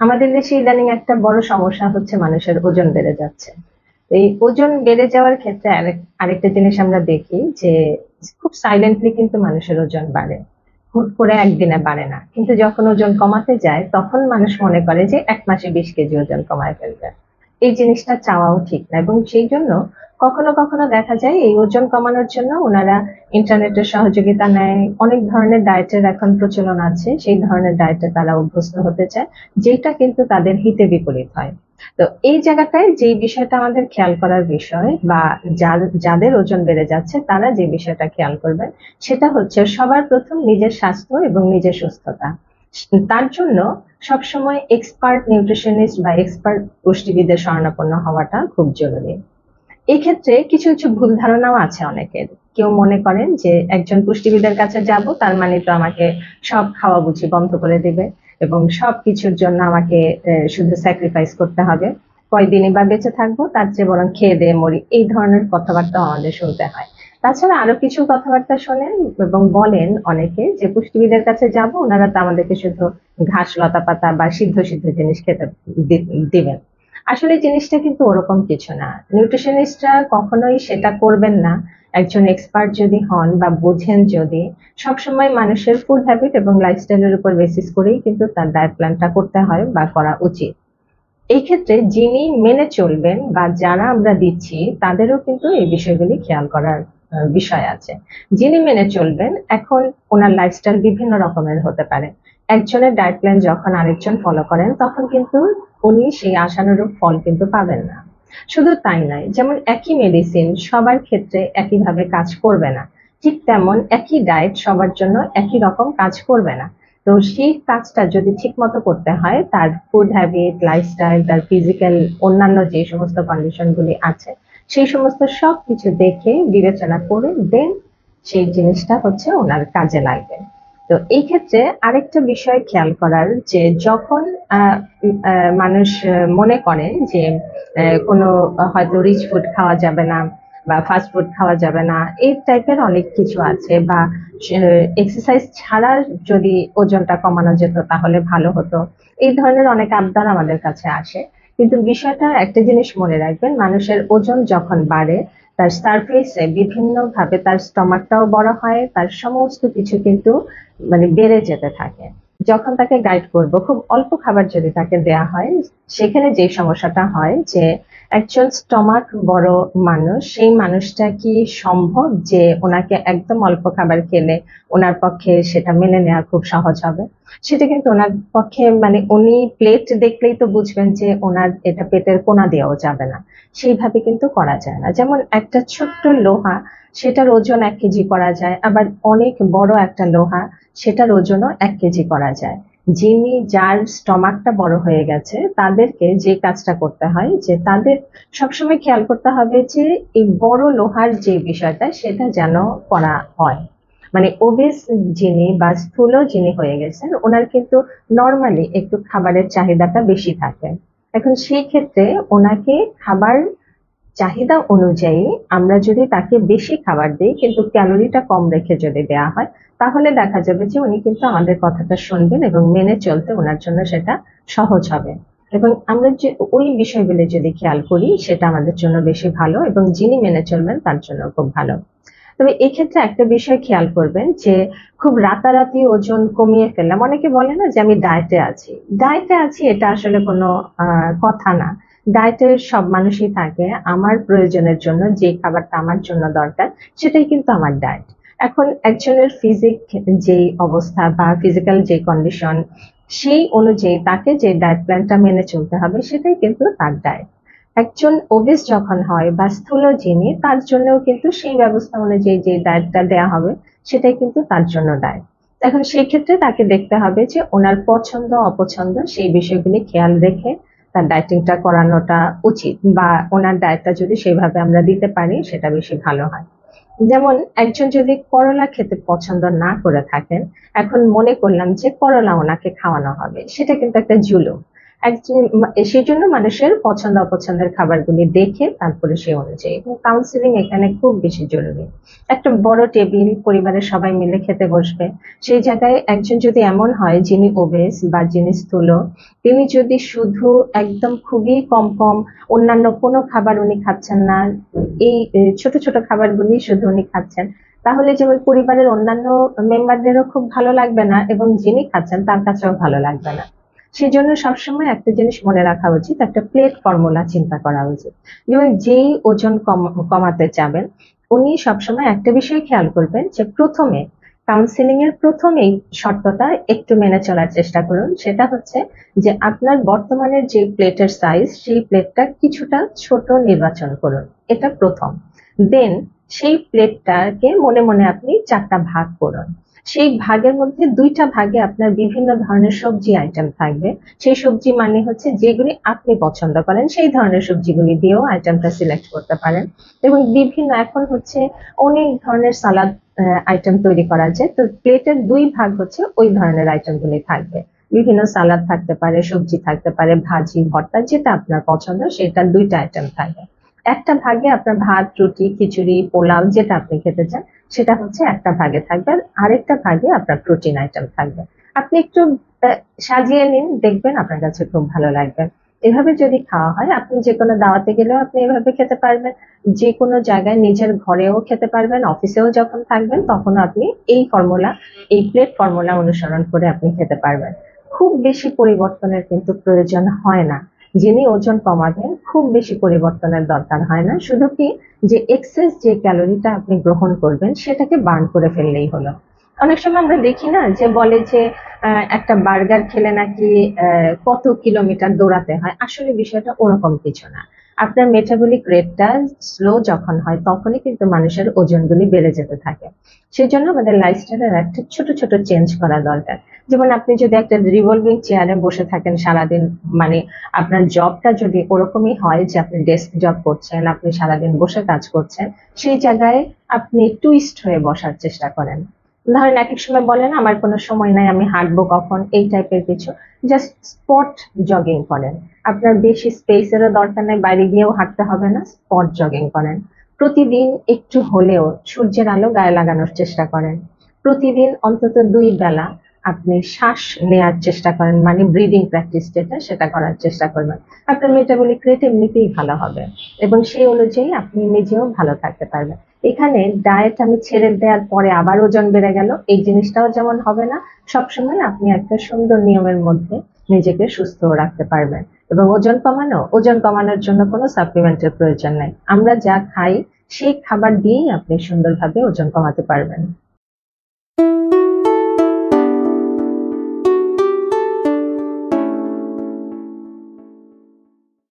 আমাদের দেশে ইদানিং একটা বড় সমস্যা হচ্ছে মানুষের ওজন বেড়ে যাচ্ছে। এই ওজন বেড়ে যাওয়ার ক্ষেত্রে আরেকটা জিনিস আমরা দেখি যে খুব সাইলেন্টলি কিন্তু মানুষের ওজন বাড়ে। হুট করে একদিনে বাড়ে না, কিন্তু যখন ওজন কমাতে যায় তখন মানুষ মনে করে যে 1 মাসে 20 কেজি ওজন কমায় ফেলবে। এই জিনিসটা চাওয়াও ঠিক না, এবং সেই জন্য কখনো কখনো দেখা যায় এই ওজন কমানোর জন্য ওনারা ইন্টারনেটের সহযোগিতা নেয়। অনেক ধরনের ডায়েটের এখন প্রচলন আছে, সেই ধরনের ডায়েটে তারা অভ্যস্ত হতে চায়, যেটা কিন্তু তাদের হিতে বিপরীত হয়। তো এই জায়গাটায় যে বিষয়টা আমাদের খেয়াল করার বিষয়, বা যাদের ওজন বেড়ে যাচ্ছে তারা যে বিষয়টা খেয়াল করবেন, সেটা হচ্ছে সবার প্রথম নিজের স্বাস্থ্য এবং নিজের সুস্থতা। তার জন্য সবসময় এক্সপার্ট নিউট্রিশনিস্ট বা এক্সপার্ট পুষ্টিবিদের শরণাপন্ন হওয়াটা খুব জরুরি। এই ক্ষেত্রে কিছু কিছু ভুল ধারণাও আছে অনেকের। কেউ মনে করেন যে একজন পুষ্টিবিদের কাছে যাব, তার মানে তো আমাকে সব খাওয়া বুঝি বন্ধ করে দিবে এবং সবকিছুর জন্য আমাকে শুধু স্যাক্রিফাইস করতে হবে। কয়দিনই বা বেঁচে থাকবো, তার চেয়ে বরং খেয়ে দিয়ে মরি, এই ধরনের কথাবার্তা আমাদের শুনতে হয়। তাছাড়া আরো কিছু কথাবার্তা শোনেন এবং বলেন অনেকে যে পুষ্টিবিদের কাছে যাব, ওনারা তো আমাদেরকে শুধু ঘাস লতা পাতা বা সিদ্ধ সিদ্ধ জিনিস খেতে দিবেন। আসলে জিনিসটা কিন্তু ওরকম কিছু না। নিউট্রিশনিস্টরা কখনোই সেটা করবেন না। একজন এক্সপার্ট যদি হন বা বোঝেন যদি, সবসময় মানুষের ফুড হ্যাবিট এবং লাইফস্টাইলের উপর বেসিস করেই কিন্তু তার ডায়েট প্ল্যানটা করতে হয় বা করা উচিত। এই ক্ষেত্রে যিনি মেনে চলবেন বা যারা আমরা দিচ্ছি, তাদেরও কিন্তু এই বিষয়গুলি খেয়াল করার বিষয় আছে। যিনি মেনে চলবেন, এখন ওনার লাইফস্টাইল বিভিন্ন রকমের হতে পারে। একজনের ডায়েট প্ল্যান যখন আরেকজন ফলো করেন, তখন কিন্তু উনি সেই আশানুরূপ ফল কিন্তু পাবেন না। শুধু তাই নয়, যেমন একই মেডিসিন সবার ক্ষেত্রে একইভাবে কাজ করবে না, ঠিক তেমন একই ডায়েট সবার জন্য একই রকম কাজ করবে না। তো সেই কাজটা যদি ঠিক মতো করতে হয়, তার ফুড হ্যাবিট, লাইফস্টাইল, তার ফিজিক্যাল অন্যান্য যে সমস্ত কন্ডিশন গুলি আছে, সেই সমস্ত সবকিছু দেখে বিবেচনা করে দেন সেই জিনিসটা হচ্ছে ওনার কাজে লাগবে। তো এই ক্ষেত্রে আরেকটা বিষয় খেয়াল করার, যে যখন মানুষ মনে করেন যে কোনো হয়তো রিচ ফুড খাওয়া যাবে না বা ফাস্ট ফুড খাওয়া যাবে না, এই টাইপের অনেক কিছু আছে, বা এক্সারসাইজ ছাড়া যদি ওজনটা কমানো যেত তাহলে ভালো হতো, এই ধরনের অনেক আবদার আমাদের কাছে আসে। কিন্তু বিষয়টা একটা জিনিস মনে রাখবেন, মানুষের ওজন যখন বাড়ে, তার সারফেসে বিভিন্ন ভাবে তার স্টমাকটাও বড় হয়, তার সমস্ত কিছু কিন্তু মানে বেড়ে যেতে থাকে। যখন তাকে গাইড করব, খুব অল্প খাবার যদি তাকে দেয়া হয়, সেখানে যে সমস্যাটা হয় যে একজন স্টমাক বড় মানুষ, সেই মানুষটা কি সম্ভব যে ওনাকে একদম অল্প খাবার খেলে ওনার পক্ষে সেটা মেনে নেওয়া খুব সহজ হবে? সেটা কিন্তু ওনার পক্ষে, মানে উনি প্লেট দেখলেই তো বুঝবেন যে ওনার এটা পেটের কোনা দেওয়াও যাবে না। সেইভাবে কিন্তু করা যায় না। যেমন একটা ছোট্ট লোহা, সেটার ওজন 1 কেজি করা যায়, আবার অনেক বড় একটা লোহা, সেটার ওজনও 1 কেজি করা যায়। যার স্টমাকটা বড় হয়ে গেছে, তাদেরকে যে কাজটা করতে হয়, যে তাদের সবসময় খেয়াল করতে হবে যে এই বড় লোহার যে বিষয়টা, সেটা যেন করা হয়। মানে ওবেস যিনি বা স্থূল যিনি হয়ে গেছেন, ওনার কিন্তু নর্মালি একটু খাবারের চাহিদাটা বেশি থাকে। এখন সেই ক্ষেত্রে ওনাকে খাবার চাহিদা অনুযায়ী আমরা যদি তাকে বেশি খাবার দিই, কিন্তু ক্যালোরিটা কম রেখে যদি দেওয়া হয়, তাহলে দেখা যাবে যে উনি কিন্তু আমাদের কথাটা শুনবেন এবং মেনে চলতে ওনার জন্য সেটা সহজ হবে। এবং আমরা যে ওই বিষয়গুলো যদি খেয়াল করি, সেটা আমাদের জন্য বেশি ভালো, এবং যিনি মেনে চলবেন তার জন্য খুব ভালো। তবে এক্ষেত্রে একটা বিষয় খেয়াল করবেন, যে খুব রাতারাতি ওজন কমিয়ে ফেললাম, অনেকে বলে না যে আমি ডায়েটে আছি। ডায়েটে আছি এটা আসলে কোনো কথা না। ডায়েটে সব মানুষই থাকে। আমার প্রয়োজনের জন্য যে খাবারটা আমার জন্য দরকার, সেটাই কিন্তু আমার ডায়েট। এখন একজনের যেই অবস্থা বা ফিজিক্যাল যে কন্ডিশন, সেই অনুযায়ী তাকে যে ডায়েট প্ল্যানটা মেনে চলতে হবে, সেটাই কিন্তু তার ডায়েট। একজন ওবেস যখন হয় বা স্থূল যিনি, তার জন্যও কিন্তু সেই ব্যবস্থা অনুযায়ী যে ডায়েটটা দেয়া হবে, সেটাই কিন্তু তার জন্য ডায়েট। এখন সেই ক্ষেত্রে তাকে দেখতে হবে যে ওনার পছন্দ অপছন্দ সেই বিষয়গুলি খেয়াল রেখে তার ডায়েটিংটা করানোটা উচিত, বা ওনার ডায়েটটা যদি সেইভাবে আমরা দিতে পারি, সেটা বেশি ভালো হয়। যেমন একজন যদি করলা খেতে পছন্দ না করে থাকেন, এখন মনে করলাম যে করলা ওনাকে খাওয়ানো হবে, সেটা কিন্তু একটা জুলুম। সেই জন্য মানুষের পছন্দ অপছন্দের খাবারগুলি দেখে তারপরে সে অনুযায়ী, এবং কাউন্সিলিং এখানে খুব বেশি জরুরি। একটা বড় টেবিল, পরিবারের সবাই মিলে খেতে বসবে, সেই জায়গায় একজন যদি এমন হয় যিনি ওবেস বা যিনি স্থূল, তিনি যদি শুধু একদম খুবই কম কম অন্যান্য কোনো খাবার উনি খাচ্ছেন না, এই ছোট ছোট খাবারগুলি শুধু উনি খাচ্ছেন, তাহলে যেমন পরিবারের অন্যান্য মেম্বারদেরও খুব ভালো লাগবে না এবং যিনি খাচ্ছেন তার কাছেও ভালো লাগবে না। সেজন্য সবসময় একটা জিনিস মনে রাখা উচিত, একটা প্লেট ফর্মুলা চিন্তা করা উচিত। যেমন যেই ওজন কমাতে চাবেন, উনি সবসময় একটা বিষয় খেয়াল করবেন যে প্রথমে কাউন্সিলিং এর প্রথমেই শর্তটা একটু মেনে চলার চেষ্টা করুন, সেটা হচ্ছে যে আপনার বর্তমানের যে প্লেটের সাইজ, সেই প্লেটটা কিছুটা ছোট নির্বাচন করুন, এটা প্রথম। দেন সেই প্লেটটাকে মনে মনে আপনি 4টা ভাগ করুন। সেই ভাগের মধ্যে 2টা ভাগে আপনার বিভিন্ন ধরনের সবজি আইটেম থাকবে। সেই সবজি মানে হচ্ছে যেগুলি আপনি পছন্দ করেন সেই ধরনের সবজিগুলি দিয়েও আইটেমটা সিলেক্ট করতে পারেন। এবং বিভিন্ন এখন হচ্ছে অনেক ধরনের সালাদ আইটেম তৈরি করা যায়, তো প্লেটের 2 ভাগ হচ্ছে ওই ধরনের আইটেমগুলি থাকবে। বিভিন্ন সালাদ থাকতে পারে, সবজি থাকতে পারে, ভাজি, ভর্তা, যেটা আপনার পছন্দ সেটা 2টা আইটেম থাকবে। একটা ভাগে আপনার ভাত, রুটি, খিচুড়ি, পোলাও যেটা আপনি খেতে চান সেটা হচ্ছে একটা ভাগে থাকবে, আর আরেকটা ভাগে আপনার প্রোটিন আইটেম থাকবে। আপনি একটু সাজিয়ে নিন, দেখবেন আপনার কাছে খুব ভালো লাগবে। এভাবে যদি খাওয়া হয়, আপনি যে কোনো দাওয়াতে গেলেও আপনি এভাবে খেতে পারবেন, যে কোনো জায়গায় নিজের ঘরেও খেতে পারবেন, অফিসেও যখন থাকবেন তখন আপনি এই ফর্মুলা, এই প্লেট ফর্মুলা অনুসরণ করে আপনি খেতে পারবেন। খুব বেশি পরিবর্তনের কিন্তু প্রয়োজন হয় না। যিনি ওজন কমাবেন খুব বেশি পরিবর্তনের দরকার হয় না, শুধু কি যে এক্সেস যে ক্যালোরিটা আপনি গ্রহণ করবেন সেটাকে বার্ন করে ফেললেই হলো। অনেক সময় আমরা দেখি না যে বলে যে একটা বার্গার খেলে নাকি কত কিলোমিটার দৌড়াতে হয়, আসলে বিষয়টা ওরকম কিছু না। আপনার মেটাবলিক রেটটা স্লো যখন হয় তখনই কিন্তু মানুষের ওজনগুলি বেড়ে যেতে থাকে। সেজন্য আমাদের লাইফস্টাইলের একটা ছোট ছোট চেঞ্জ করা দরকার। যেমন আপনি যদি একটা রিভলভিং চেয়ারে বসে থাকেন সারাদিন, মানে আপনার জবটা যদি ওরকমই হয় যে আপনি ডেস্ক জব করছেন, আপনি সারাদিন বসে কাজ করছেন, সেই জায়গায় আপনি টুইস্ট হয়ে বসার চেষ্টা করেন। ধরেন এক এক সময় বলেন আমার কোনো সময় নাই, আমি হাঁটবো কখন, এই টাইপের কিছু, জাস্ট স্পট জগিং করেন। আপনার বেশি স্পেসেরও দরকার নেই, বাইরে গিয়েও হাঁটতে হবে না, স্পট জগিং করেন। প্রতিদিন একটু হলেও সূর্যের আলো গায়ে লাগানোর চেষ্টা করেন। প্রতিদিন অন্তত 2 বেলা আপনি শ্বাস নেয়ার চেষ্টা করেন, মানে ব্রিদিং প্র্যাকটিস যেটা, সেটা করার চেষ্টা করবেন। আপনার মেটাবলিক রেট এমনিতেই ভালো হবে এবং সেই অনুযায়ী আপনি নিজেও ভালো থাকতে পারবেন। এখানে ডায়েট আমি ছেড়ে দেওয়ার পরে আবার ওজন বেড়ে গেল, এই জিনিসটাও যেমন হবে না। সবসময় আপনি একটা সুন্দর নিয়মের মধ্যে নিজেকে সুস্থ রাখতে পারবেন। এবং ওজন কমানোর জন্য কোনো সাপ্লিমেন্টের প্রয়োজন নাই। আমরা যা খাই সেই খাবার দিয়েই আপনি সুন্দরভাবে ওজন কমাতে পারবেন।